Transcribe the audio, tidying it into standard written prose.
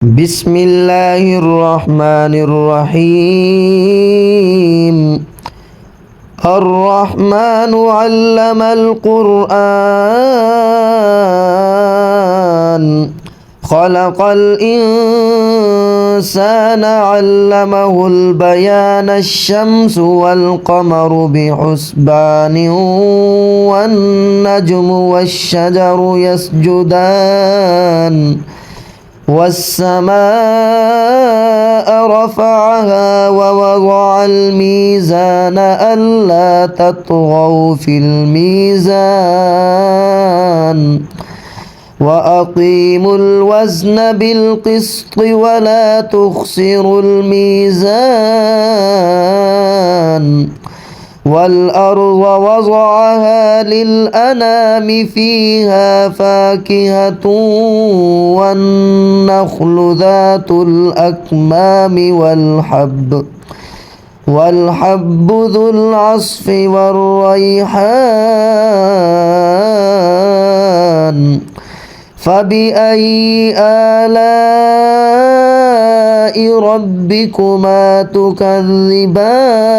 بسم الله الرحمن الرحيم. الرحمن علم القرآن خلق الإنسان علمه البيان الشمس والقمر بحسبان والنجم والشجر يسجدان والسماء رفعها ووضع الميزان ألا تطغوا في الميزان وأقيموا الوزن بالقسط ولا تخسروا الميزان والأرض وضعها للأنام فيها فاكهة والنخل ذات الأكمام والحب ذو العصف والريحان فبأي آلاء ربكما تكذبان